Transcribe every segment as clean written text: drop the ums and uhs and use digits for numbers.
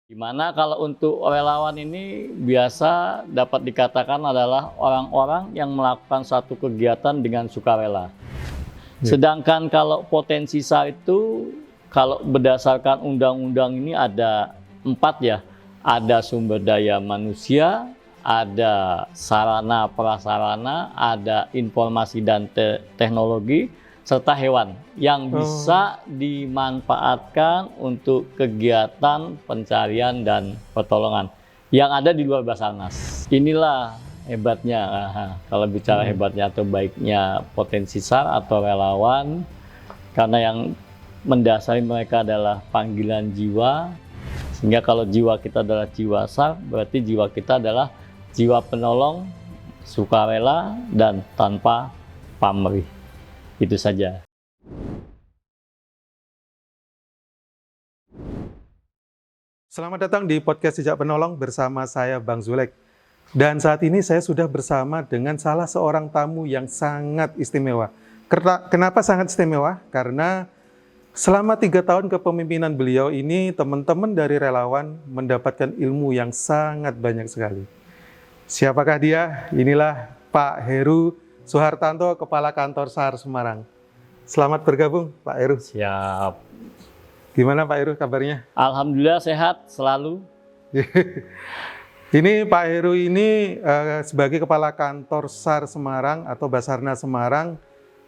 Di mana kalau untuk relawan ini biasa dapat dikatakan adalah orang-orang yang melakukan satu kegiatan dengan sukarela. Sedangkan kalau potensi SAR itu, kalau berdasarkan undang-undang ini ada 4 ya. Ada sumber daya manusia, ada sarana prasarana, ada informasi dan teknologi, serta hewan yang bisa dimanfaatkan untuk kegiatan pencarian dan pertolongan yang ada di luar Basarnas. Inilah hebatnya, kalau bicara hebatnya atau baiknya potensi SAR atau relawan, karena yang mendasari mereka adalah panggilan jiwa, sehingga kalau jiwa kita adalah jiwa SAR, berarti jiwa kita adalah jiwa penolong, sukarela, dan tanpa pamrih. Itu saja. Selamat datang di podcast Jejak Penolong bersama saya Bang Zulek. Dan saat ini saya sudah bersama dengan salah seorang tamu yang sangat istimewa. Kenapa sangat istimewa? Karena selama 3 tahun kepemimpinan beliau ini, teman-teman dari relawan mendapatkan ilmu yang sangat banyak sekali. Siapakah dia? Inilah Pak Heru Suhartanto, Kepala Kantor SAR Semarang. Selamat bergabung, Pak Heru. Siap. Gimana Pak Heru kabarnya? Alhamdulillah sehat selalu. Ini Pak Heru ini sebagai Kepala Kantor SAR Semarang atau Basarnas Semarang,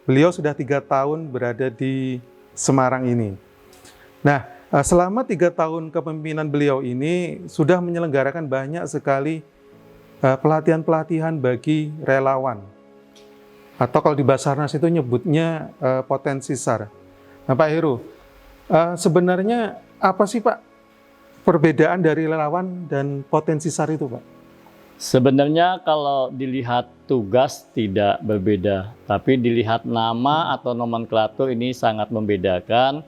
beliau sudah 3 tahun berada di Semarang ini. Nah, selama 3 tahun kepemimpinan beliau ini sudah menyelenggarakan banyak sekali pelatihan-pelatihan bagi relawan. Atau kalau di Basarnas itu nyebutnya potensi SAR. Nah Pak Heru, sebenarnya apa sih Pak perbedaan dari relawan dan potensi SAR itu Pak? Sebenarnya kalau dilihat tugas tidak berbeda, tapi dilihat nama atau nomenklatur ini sangat membedakan.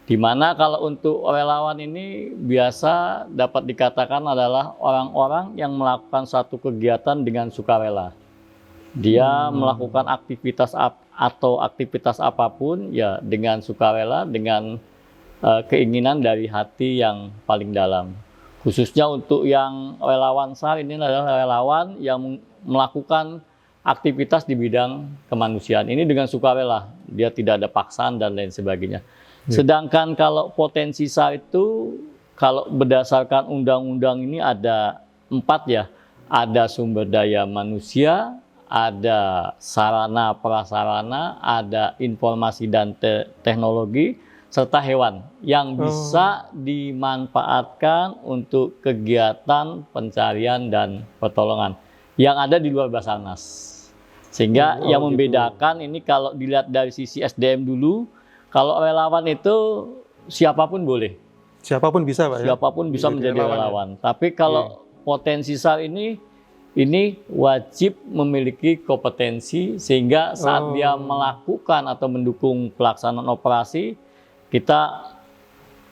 Di mana kalau untuk relawan ini biasa dapat dikatakan adalah orang-orang yang melakukan satu kegiatan dengan sukarela. Dia melakukan aktivitas atau aktivitas apapun ya dengan sukarela, dengan keinginan dari hati yang paling dalam. Khususnya untuk yang relawan SAR ini adalah relawan yang melakukan aktivitas di bidang kemanusiaan. Ini dengan sukarela, dia tidak ada paksaan dan lain sebagainya. Sedangkan kalau potensi SAR itu, kalau berdasarkan undang-undang ini ada 4 ya. Ada sumber daya manusia, ada sarana prasarana, ada informasi dan teknologi, serta hewan yang bisa dimanfaatkan untuk kegiatan pencarian dan pertolongan yang ada di luar Basarnas. Sehingga yang membedakan ini kalau dilihat dari sisi SDM dulu, kalau relawan itu siapapun boleh. Siapapun bisa Pak ya? Siapapun bisa menjadi relawan. Tapi kalau potensi SAR ini wajib memiliki kompetensi sehingga saat dia melakukan atau mendukung pelaksanaan operasi, kita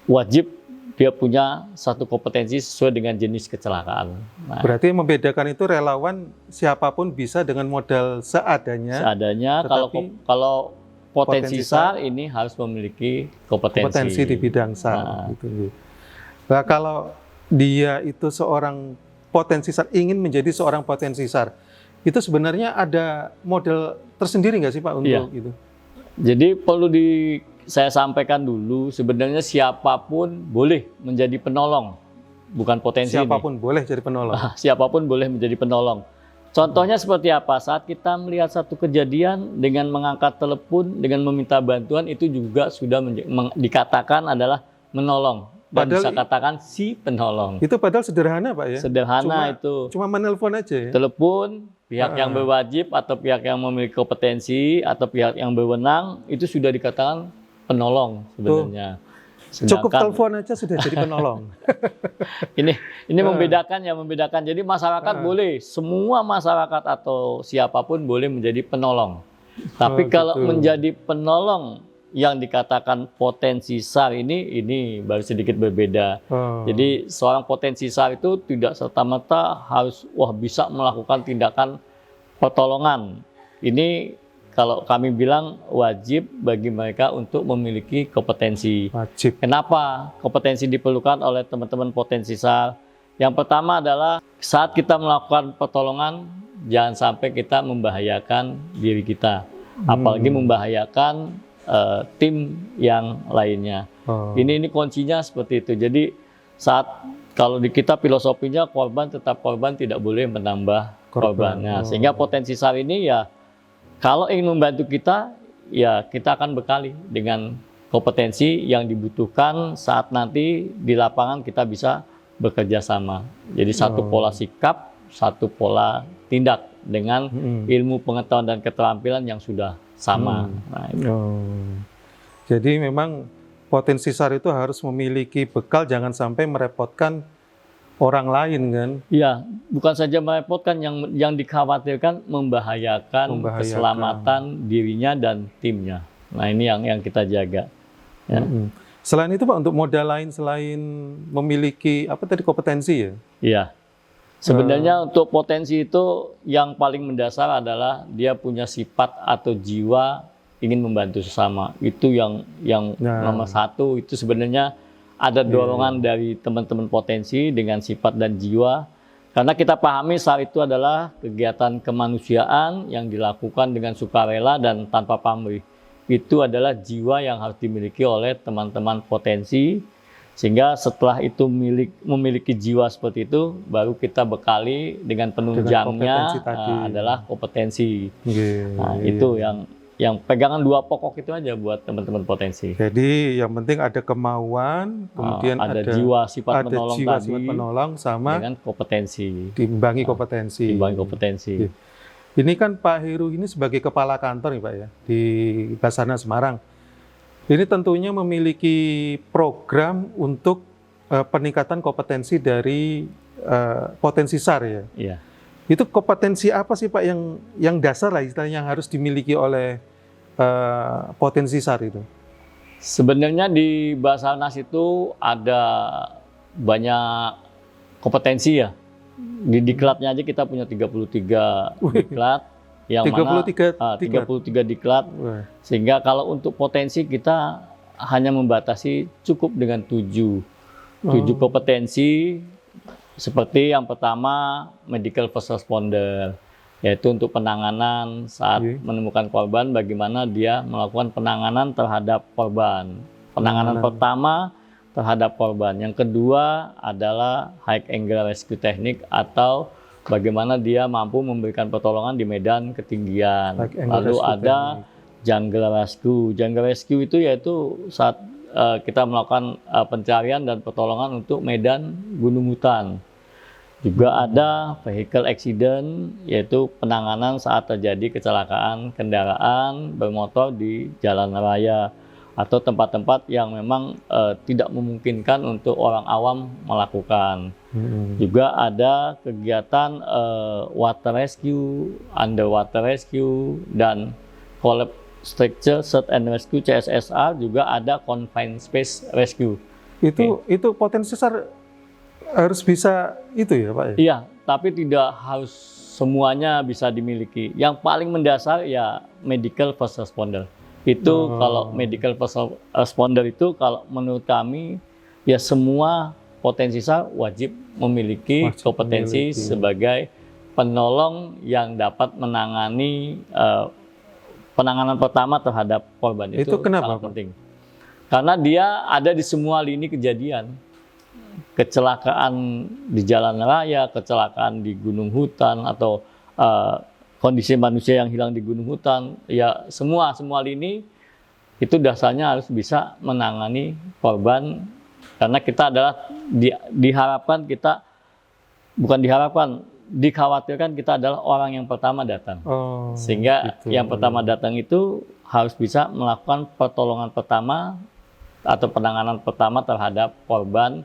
wajib dia punya satu kompetensi sesuai dengan jenis kecelakaan. Nah, berarti yang membedakan itu relawan siapapun bisa dengan modal seadanya. Seadanya, kalau potensi SAR ini harus memiliki kompetensi di bidang SAR. Nah, kalau dia itu seorang potensi SAR, ingin menjadi seorang potensi SAR, itu sebenarnya ada model tersendiri nggak sih Pak untuk itu? Jadi perlu saya sampaikan dulu, sebenarnya siapapun boleh menjadi penolong, bukan potensi. Siapapun boleh jadi penolong. Siapapun boleh menjadi penolong. Contohnya seperti apa? Saat kita melihat satu kejadian dengan mengangkat telepon, dengan meminta bantuan, itu juga sudah dikatakan adalah menolong. Dan bisa katakan si penolong. Itu padahal sederhana Pak ya? Sederhana itu. Cuma menelpon aja ya? Telepon, pihak yang berwajib atau pihak yang memiliki kompetensi atau pihak yang berwenang, itu sudah dikatakan penolong sebenarnya. Cukup telepon aja sudah jadi penolong. ini membedakan. Jadi masyarakat boleh, semua masyarakat atau siapapun boleh menjadi penolong. Tapi kalau menjadi penolong yang dikatakan potensi SAR ini baru sedikit berbeda. Jadi seorang potensi SAR itu tidak serta-merta harus bisa melakukan tindakan pertolongan. Ini kalau kami bilang wajib bagi mereka untuk memiliki kompetensi. Wajib. Kenapa kompetensi diperlukan oleh teman-teman potensi SAR? Yang pertama adalah saat kita melakukan pertolongan, jangan sampai kita membahayakan diri kita, apalagi membahayakan tim yang lainnya. Ini kuncinya seperti itu. Jadi saat kalau di kita filosofinya korban tetap korban, tidak boleh menambah korbannya. Sehingga potensi SAR ini ya kalau ingin membantu kita, ya kita akan bekali dengan kompetensi yang dibutuhkan saat nanti di lapangan kita bisa bekerja sama. Jadi satu pola sikap, satu pola tindak dengan ilmu pengetahuan dan keterampilan yang sudah sama. Nah, Jadi memang potensi SAR itu harus memiliki bekal, jangan sampai merepotkan orang lain kan? Iya, bukan saja merepotkan, yang dikhawatirkan membahayakan keselamatan dirinya dan timnya. Nah ini yang kita jaga. Ya. Selain itu Pak, untuk modal lain selain memiliki apa tadi kompetensi ya? Iya. Sebenarnya untuk potensi itu yang paling mendasar adalah dia punya sifat atau jiwa ingin membantu sesama. Itu yang nomor satu. Itu sebenarnya ada dorongan dari teman-teman potensi dengan sifat dan jiwa. Karena kita pahami SAR itu adalah kegiatan kemanusiaan yang dilakukan dengan sukarela dan tanpa pamrih. Itu adalah jiwa yang harus dimiliki oleh teman-teman potensi. Sehingga setelah itu memiliki jiwa seperti itu, baru kita bekali dengan penunjangnya adalah kompetensi. Nah, itu yang pegangan dua pokok itu aja buat teman-teman potensi. Jadi yang penting ada kemauan, kemudian ada jiwa sifat sifat menolong sama dengan kompetensi. Diimbangi kompetensi. Diimbangi kompetensi. Ini kan Pak Heru ini sebagai kepala kantor nih Pak ya di Basarnas Semarang. Ini tentunya memiliki program untuk peningkatan kompetensi dari potensi SAR ya. Iya. Itu kompetensi apa sih Pak yang dasar lah istilahnya yang harus dimiliki oleh potensi SAR itu? Sebenarnya di Basarnas itu ada banyak kompetensi ya. Di diklatnya aja kita punya 33 diklat. Yang 33 diklat. Sehingga kalau untuk potensi kita hanya membatasi cukup dengan 7 kompetensi. Seperti yang pertama medical first responder, yaitu untuk penanganan saat menemukan korban, bagaimana dia melakukan penanganan terhadap korban. Penanganan pertama terhadap korban. Yang kedua adalah high angle rescue technique atau bagaimana dia mampu memberikan pertolongan di medan ketinggian. Lalu ada jungle rescue. Jungle rescue itu yaitu saat kita melakukan pencarian dan pertolongan untuk medan gunung hutan. Juga ada vehicle accident, yaitu penanganan saat terjadi kecelakaan kendaraan bermotor di jalan raya atau tempat-tempat yang memang tidak memungkinkan untuk orang awam melakukan. Juga ada kegiatan water rescue, underwater rescue, dan collapse structure search and rescue CSSR, juga ada confined space rescue. Itu potensi SAR harus bisa itu ya Pak? Iya, tapi tidak harus semuanya bisa dimiliki. Yang paling mendasar ya medical first responder. Itu kalau medical first responder itu kalau menurut kami ya semua potensi SAR wajib memiliki kompetensi sebagai penolong yang dapat menangani penanganan pertama terhadap korban. Itu kenapa sangat penting. Karena dia ada di semua lini kejadian. Kecelakaan di jalan raya, kecelakaan di gunung hutan, atau kondisi manusia yang hilang di gunung hutan, ya semua lini itu dasarnya harus bisa menangani korban. Karena kita adalah diharapkan kita, bukan diharapkan, dikhawatirkan kita adalah orang yang pertama datang. Sehingga yang pertama datang itu harus bisa melakukan pertolongan pertama atau penanganan pertama terhadap korban.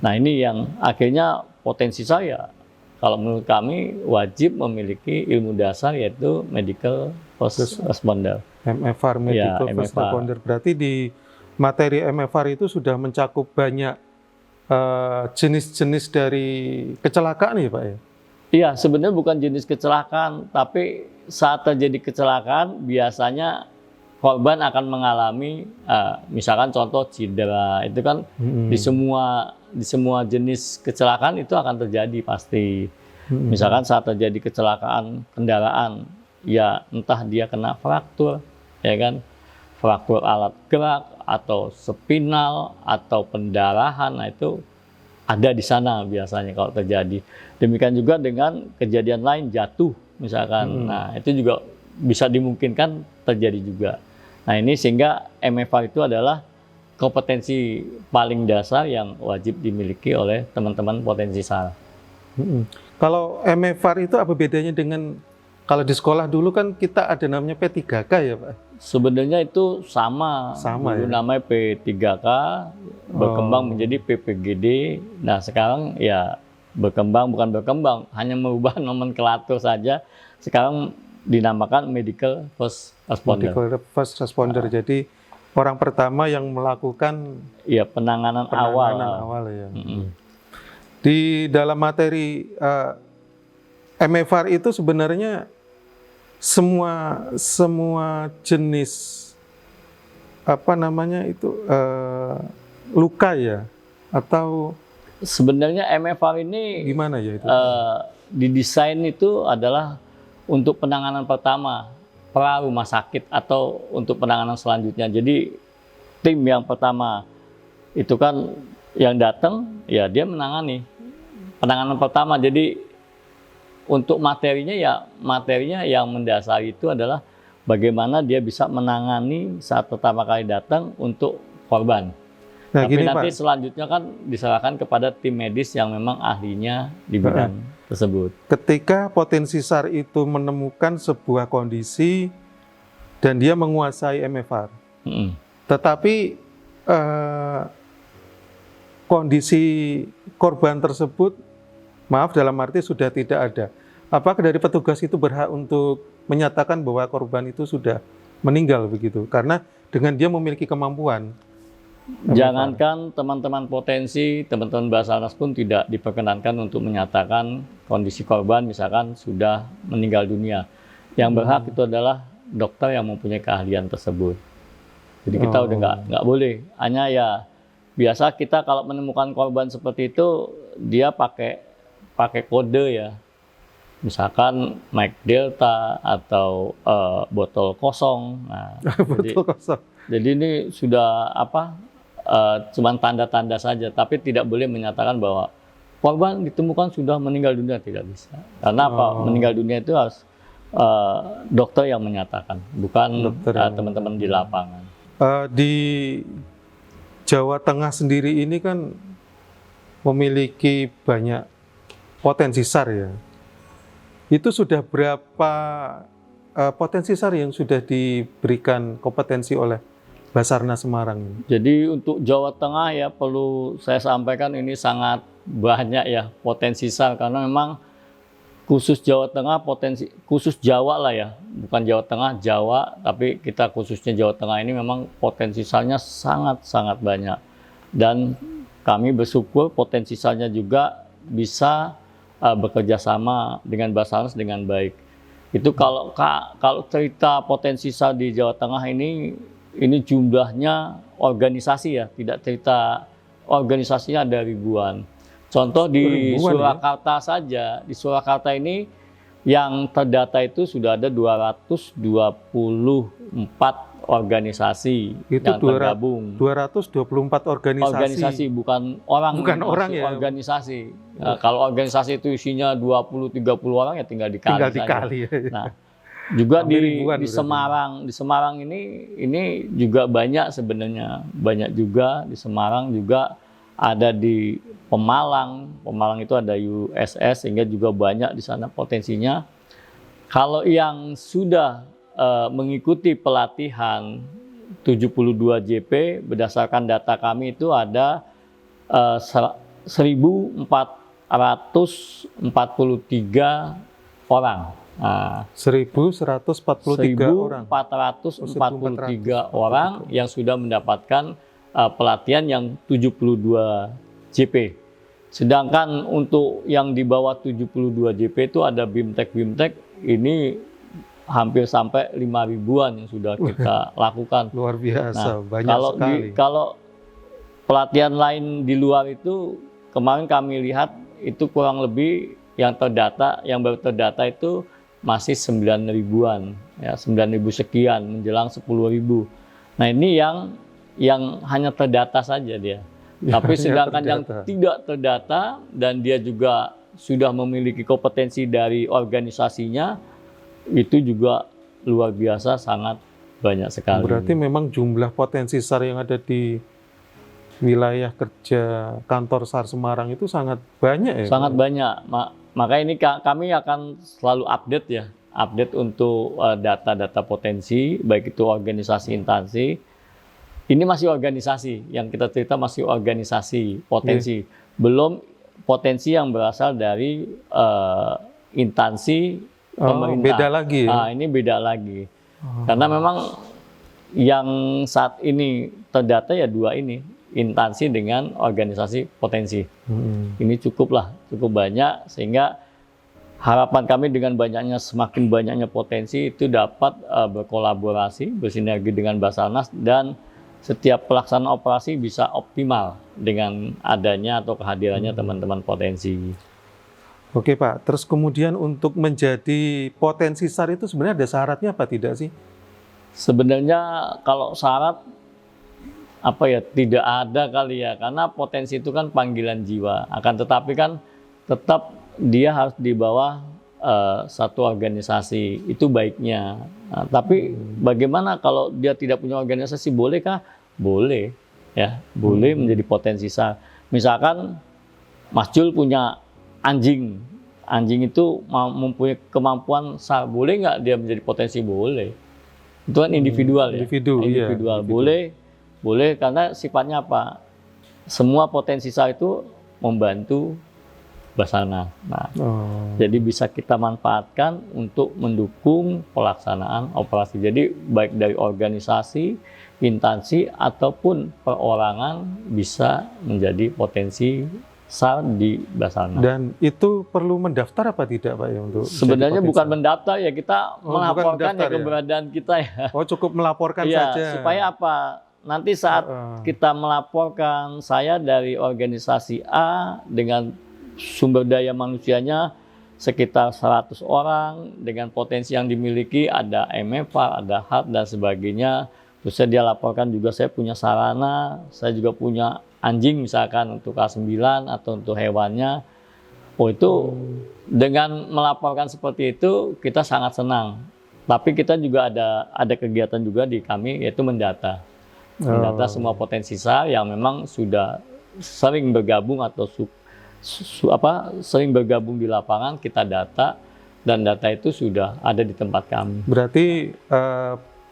Nah ini yang akhirnya potensi saya, kalau menurut kami wajib memiliki ilmu dasar, yaitu medical first responder. MFR, medical first responder. Berarti di materi MFR itu sudah mencakup banyak jenis-jenis dari kecelakaan ya Pak ya? Iya, sebenarnya bukan jenis kecelakaan, tapi saat terjadi kecelakaan biasanya korban akan mengalami, misalkan contoh cedera, itu kan di semua jenis kecelakaan itu akan terjadi pasti. Misalkan saat terjadi kecelakaan kendaraan, ya entah dia kena fraktur, ya kan, fraktur alat gerak atau spinal atau pendarahan, nah itu ada di sana biasanya kalau terjadi. Demikian juga dengan kejadian lain, jatuh misalkan. Nah, itu juga bisa dimungkinkan terjadi juga. Nah, ini sehingga MFR itu adalah kompetensi paling dasar yang wajib dimiliki oleh teman-teman potensi SAR. Kalau MFR itu apa bedanya dengan kalau di sekolah dulu kan kita ada namanya P3K ya Pak? Sebenarnya itu sama dulu ya? namanya P3K, berkembang menjadi PPGD. Nah sekarang ya bukan berkembang, hanya merubah nomenklatur saja. Sekarang dinamakan Medical First Responder. Medical First Responder. Jadi orang pertama yang melakukan penanganan awal ya. Di dalam materi MFR itu sebenarnya semua jenis luka ya, atau sebenarnya MFR ini gimana ya itu? Didesain itu adalah untuk penanganan pertama pra rumah sakit atau untuk penanganan selanjutnya. Jadi tim yang pertama itu kan yang datang ya dia menangani penanganan pertama. Jadi untuk materinya yang mendasari itu adalah bagaimana dia bisa menangani saat pertama kali datang untuk korban. Nah, tapi gini, nanti Pak, selanjutnya kan diserahkan kepada tim medis yang memang ahlinya di bidang tersebut. Ketika potensi SAR itu menemukan sebuah kondisi dan dia menguasai MFR, tetapi kondisi korban tersebut, maaf dalam arti sudah tidak ada. Apakah dari petugas itu berhak untuk menyatakan bahwa korban itu sudah meninggal begitu? Karena dengan dia memiliki kemampuan. Jangankan teman-teman potensi, teman-teman Basarnas pun tidak diperkenankan untuk menyatakan kondisi korban misalkan sudah meninggal dunia. Yang berhak itu adalah dokter yang mempunyai keahlian tersebut. Jadi kita udah nggak boleh. Hanya ya biasa kita kalau menemukan korban seperti itu dia pakai kode ya. Misalkan Mike Delta atau botol kosong. Nah, kosong. Jadi ini sudah cuman tanda-tanda saja, tapi tidak boleh menyatakan bahwa korban ditemukan sudah meninggal dunia, tidak bisa. Karena meninggal dunia itu harus dokter yang menyatakan, bukan teman-teman di lapangan. Di Jawa Tengah sendiri ini kan memiliki banyak potensi SAR ya. Itu sudah berapa potensi SAR yang sudah diberikan kompetensi oleh Basarnas Semarang ini? Jadi untuk Jawa Tengah ya perlu saya sampaikan ini sangat banyak ya potensi SAR, karena memang khusus Jawa Tengah khusus Jawa lah ya, bukan Jawa Tengah, Jawa, tapi kita khususnya Jawa Tengah ini memang potensi SAR-nya sangat-sangat banyak. Dan kami bersyukur potensi SAR-nya juga bisa bekerja sama dengan Basarnas dengan baik. Itu kalau cerita potensi SAR di Jawa Tengah ini jumlahnya organisasi ya, tidak cerita organisasinya ada ribuan. Contoh di Surakarta saja, di Surakarta ini yang terdata itu sudah ada 224 organisasi yang tergabung. 224 organisasi bukan orang, ya. Organisasi. Nah, kalau organisasi itu isinya 20-30 orang ya tinggal dikali. Nah, juga di Semarang ini juga banyak sebenarnya. Banyak juga di Semarang, juga ada di Pemalang itu ada USS, sehingga juga banyak di sana potensinya. Kalau yang sudah mengikuti pelatihan 72 JP, berdasarkan data kami itu ada 1.443 orang. Nah, 1.143 orang. 1.443 orang yang sudah mendapatkan pelatihan yang 72 JP. Sedangkan untuk yang di bawah 72 JP itu ada BIMTEK ini hampir sampai 5 ribuan yang sudah kita lakukan. Luar biasa, Nah, banyak sekali. kalau pelatihan lain di luar itu kemarin kami lihat itu kurang lebih yang baru terdata itu masih 9 ribuan, ya 9 ribu sekian menjelang 10 ribu. Nah ini yang hanya terdata saja dia. Tapi sedangkan yang tidak terdata dan dia juga sudah memiliki kompetensi dari organisasinya, itu juga luar biasa, sangat banyak sekali. Berarti memang jumlah potensi SAR yang ada di wilayah kerja kantor SAR Semarang itu sangat banyak ya? Sangat banyak. Maka ini kami akan selalu update untuk data-data potensi, baik itu organisasi instansi. Ini masih organisasi, yang kita cerita masih organisasi potensi. Belum potensi yang berasal dari instansi pemerintah. Beda lagi ya? Ini beda lagi. Karena memang yang saat ini terdata ya dua ini, instansi dengan organisasi potensi. Ini cukup banyak, sehingga harapan kami dengan semakin banyaknya potensi itu dapat berkolaborasi, bersinergi dengan Basarnas, dan setiap pelaksanaan operasi bisa optimal dengan adanya atau kehadirannya teman-teman potensi. Oke Pak, terus kemudian untuk menjadi potensi SAR itu sebenarnya ada syaratnya apa tidak sih? Sebenarnya kalau syarat tidak ada kali ya, karena potensi itu kan panggilan jiwa. Akan tetapi kan tetap dia harus di bawah satu organisasi, itu baiknya. Nah, tapi bagaimana kalau dia tidak punya organisasi, bolehkah? Boleh, ya, boleh menjadi potensi SAR. Misalkan Mas Jul punya anjing itu mempunyai kemampuan SAR, boleh nggak dia menjadi potensi? Boleh. Itu kan individual ya. Individual. Iya. Boleh karena sifatnya apa? Semua potensi SAR itu membantu Basarnas. Nah, jadi bisa kita manfaatkan untuk mendukung pelaksanaan operasi. Jadi baik dari organisasi, instansi ataupun perorangan bisa menjadi potensi SAR di Basarnas. Dan itu perlu mendaftar apa tidak Pak ya untuk? Sebenarnya bukan mendaftar ya, kita melaporkan mendaftar, keberadaan kita ya. Cukup melaporkan ya, saja. Supaya apa? Nanti saat kita melaporkan, saya dari organisasi A dengan sumber daya manusianya sekitar 100 orang dengan potensi yang dimiliki, ada MFA, ada HAT dan sebagainya. Terus dia laporkan juga saya punya sarana, saya juga punya anjing misalkan untuk K9 atau untuk hewannya. Itu dengan melaporkan seperti itu kita sangat senang. Tapi kita juga ada kegiatan juga di kami, yaitu mendata semua potensi SAR yang memang sudah sering bergabung atau sering bergabung di lapangan, kita data, dan data itu sudah ada di tempat kami. Berarti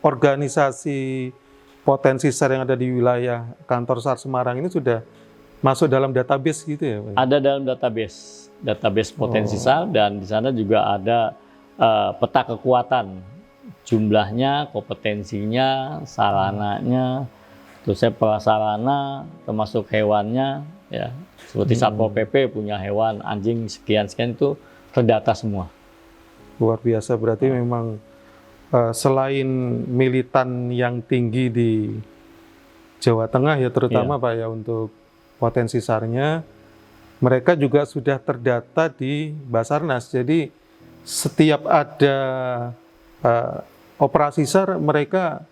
organisasi potensi SAR yang ada di wilayah kantor SAR Semarang ini sudah masuk dalam database gitu ya Pak? Ada dalam database potensi SAR, dan di sana juga ada peta kekuatan, jumlahnya, kompetensinya, sarananya, terus prasarana, termasuk hewannya, ya. Seperti Satpol PP punya hewan anjing sekian itu terdata semua. Luar biasa, berarti memang selain militan yang tinggi di Jawa Tengah ya terutama Pak ya untuk potensi SAR-nya, mereka juga sudah terdata di Basarnas. Jadi setiap ada operasi SAR mereka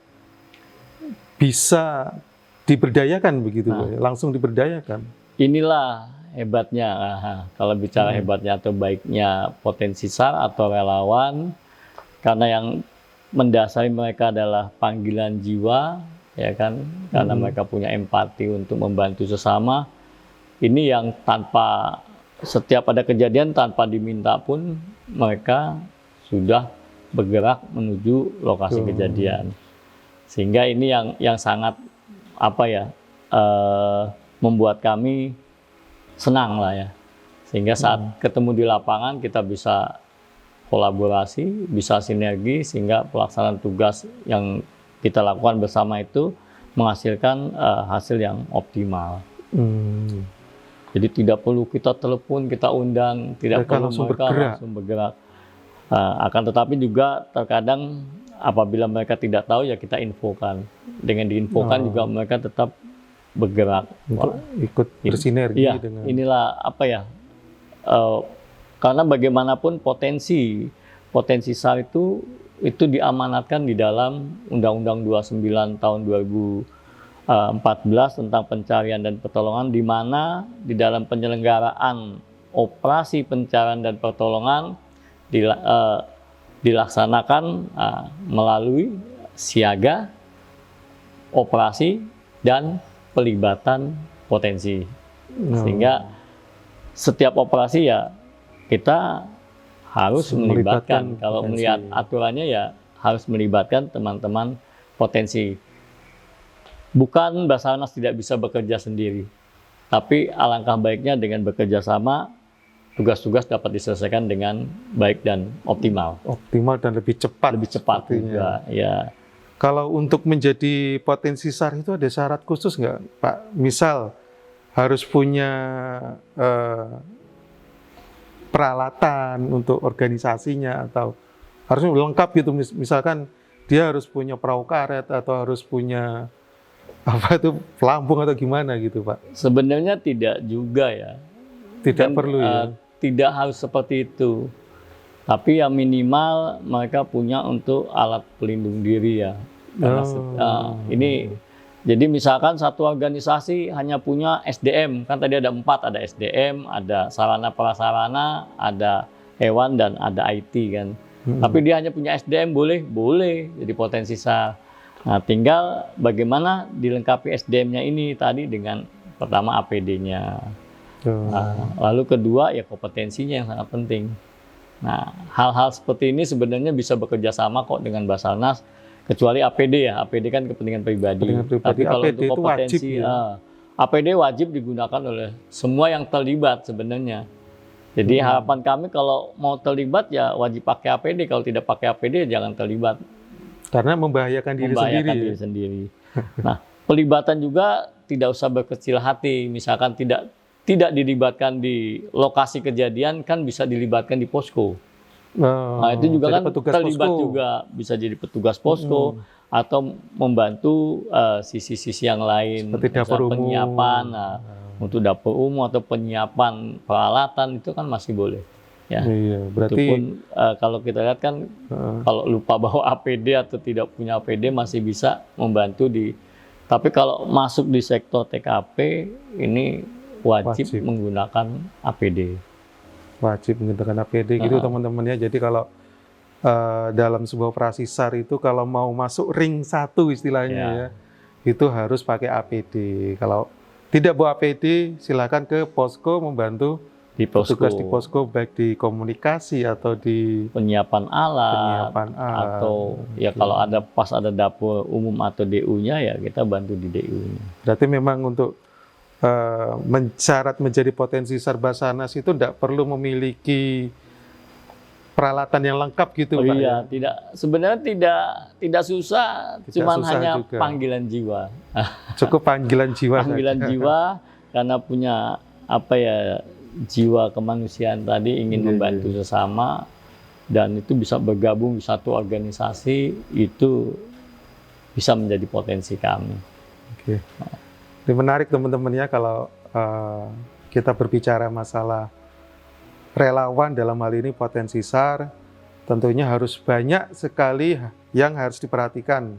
bisa diberdayakan begitu Pak ya? Langsung diberdayakan. Inilah hebatnya, kalau bicara hebatnya atau baiknya potensi SAR atau relawan, karena yang mendasari mereka adalah panggilan jiwa, ya kan, karena mereka punya empati untuk membantu sesama. Ini yang tanpa, setiap ada kejadian tanpa diminta pun mereka sudah bergerak menuju lokasi kejadian. Sehingga ini yang sangat membuat kami senang lah ya. Sehingga saat ketemu di lapangan kita bisa kolaborasi, bisa sinergi, sehingga pelaksanaan tugas yang kita lakukan bersama itu menghasilkan hasil yang optimal. Jadi tidak perlu kita telepon, kita undang, tidak Mereka perlu langsung mereka bergerak. langsung bergerak. Akan tetapi juga terkadang apabila mereka tidak tahu ya kita infokan. Dengan diinfokan juga mereka tetap bergerak. Untuk ikut bersinergi Iya, dengan inilah apa ya? Karena bagaimanapun potensi SAR itu diamanatkan di dalam Undang-Undang 29 tahun 2014 tentang pencarian dan pertolongan, di mana di dalam penyelenggaraan operasi pencarian dan pertolongan dilaksanakan melalui siaga, operasi, dan pelibatan potensi. Sehingga setiap operasi ya kita harus melibatkan. Kalau potensi. melihat aturannya ya harus melibatkan teman-teman potensi. Bukan Basarnas tidak bisa bekerja sendiri, tapi alangkah baiknya dengan bekerja sama, tugas-tugas dapat diselesaikan dengan baik dan optimal. Optimal dan lebih cepat. Lebih cepat sepertinya. juga, ya. Kalau untuk menjadi potensi SAR itu ada syarat khusus nggak, Pak? Misal harus punya peralatan untuk organisasinya atau harusnya lengkap gitu. Misalkan dia harus punya perahu karet atau harus punya apa itu pelampung atau gimana gitu, Pak? Sebenarnya tidak juga ya. Tidak perlu ya. Tidak harus seperti itu. Tapi ya minimal mereka punya untuk alat pelindung diri ya. Karena ini jadi misalkan satu organisasi hanya punya SDM, kan tadi ada 4, ada SDM, ada sarana prasarana, ada hewan dan ada IT kan. Tapi dia hanya punya SDM boleh jadi potensi SAR. Nah, tinggal bagaimana dilengkapi SDM-nya ini tadi dengan pertama APD-nya. Lalu kedua ya kompetensinya yang sangat penting. Nah, hal-hal seperti ini sebenarnya bisa bekerja sama kok dengan Basarnas, kecuali APD ya. APD kan kepentingan pribadi. Tapi kalau APD untuk itu kompetensi, wajib ya? APD wajib digunakan oleh semua yang terlibat sebenarnya. Jadi harapan kami kalau mau terlibat ya wajib pakai APD. Kalau tidak pakai APD jangan terlibat. Karena membahayakan diri sendiri. Nah, pelibatan juga tidak usah berkecil hati. Misalkan tidak dilibatkan di lokasi kejadian, kan bisa dilibatkan di posko. Nah, itu juga kan terlibat posko. Juga bisa jadi petugas posko atau membantu sisi-sisi yang lain. Seperti dapur umum. Penyiapan, untuk dapur umum atau penyiapan peralatan itu kan masih boleh. Ya, iya, berarti itu pun kalau kita lihat kan kalau lupa bawa APD atau tidak punya APD masih bisa membantu di. Tapi kalau masuk di sektor TKP ini wajib menggunakan APD. Wajib menggunakan APD gitu teman-teman ya. Jadi kalau dalam sebuah operasi SAR itu kalau mau masuk ring 1 istilahnya ya, itu harus pakai APD. Kalau tidak bawa APD silakan ke posko membantu di posko. Tugas di posko baik di komunikasi atau di penyiapan alat atau ya kalau ada pas ada dapur umum atau DU-nya ya kita bantu di DU-nya. Berarti memang untuk syarat menjadi potensi SAR Basarnas itu tidak perlu memiliki peralatan yang lengkap gitu, Pak? Iya, sebenarnya tidak susah, cuman hanya juga. Panggilan jiwa. Cukup panggilan jiwa. Panggilan jiwa karena punya jiwa kemanusiaan tadi ingin membantu sesama dan itu bisa bergabung di satu organisasi, itu bisa menjadi potensi kami. Oke. Ini menarik teman-teman ya kalau kita berbicara masalah relawan dalam hal ini potensi SAR, tentunya harus banyak sekali yang harus diperhatikan.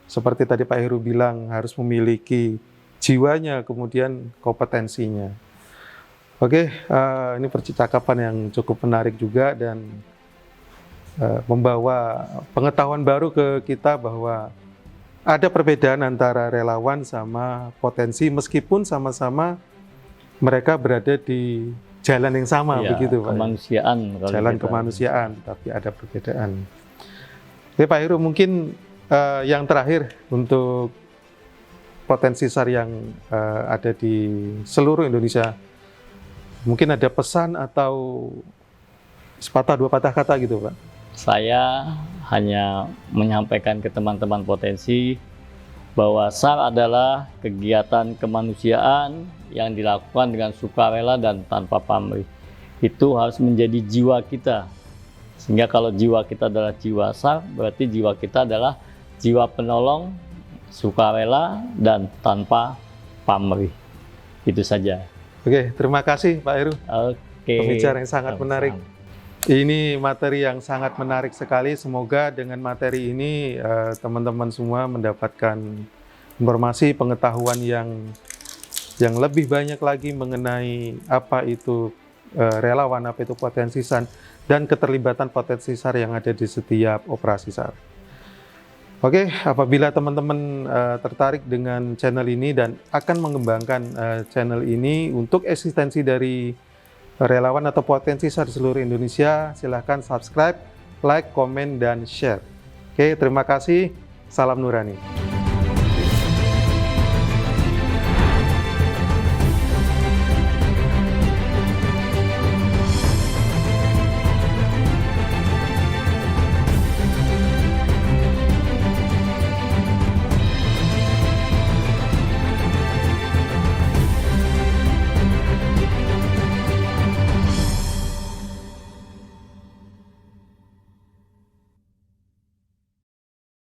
Seperti tadi Pak Heru bilang, harus memiliki jiwanya, kemudian kompetensinya. Oke, ini percakapan yang cukup menarik juga dan membawa pengetahuan baru ke kita bahwa ada perbedaan antara relawan sama potensi meskipun sama-sama mereka berada di jalan yang sama, begitu Pak. Kemanusiaan. Jalan kemanusiaan, tapi ada perbedaan. Oke Pak Heru, mungkin yang terakhir untuk potensi SAR yang ada di seluruh Indonesia, mungkin ada pesan atau sepatah dua patah kata gitu Pak? Saya hanya menyampaikan ke teman-teman potensi bahwa SAR adalah kegiatan kemanusiaan yang dilakukan dengan sukarela dan tanpa pamrih. Itu harus menjadi jiwa kita. Sehingga kalau jiwa kita adalah jiwa SAR, berarti jiwa kita adalah jiwa penolong, sukarela, dan tanpa pamrih. Itu saja. Oke, terima kasih Pak Heru. Oke. Pembicaraan yang sangat Sama-sama. menarik. Ini materi yang sangat menarik sekali. Semoga dengan materi ini teman-teman semua mendapatkan informasi, pengetahuan yang lebih banyak lagi mengenai apa itu relawan, apa itu potensi SAR, dan keterlibatan potensi SAR yang ada di setiap operasi SAR. Oke, apabila teman-teman tertarik dengan channel ini dan akan mengembangkan channel ini untuk eksistensi dari relawan atau potensi SAR di seluruh Indonesia, silahkan subscribe, like, komen, dan share. Oke, terima kasih. Salam Nurani.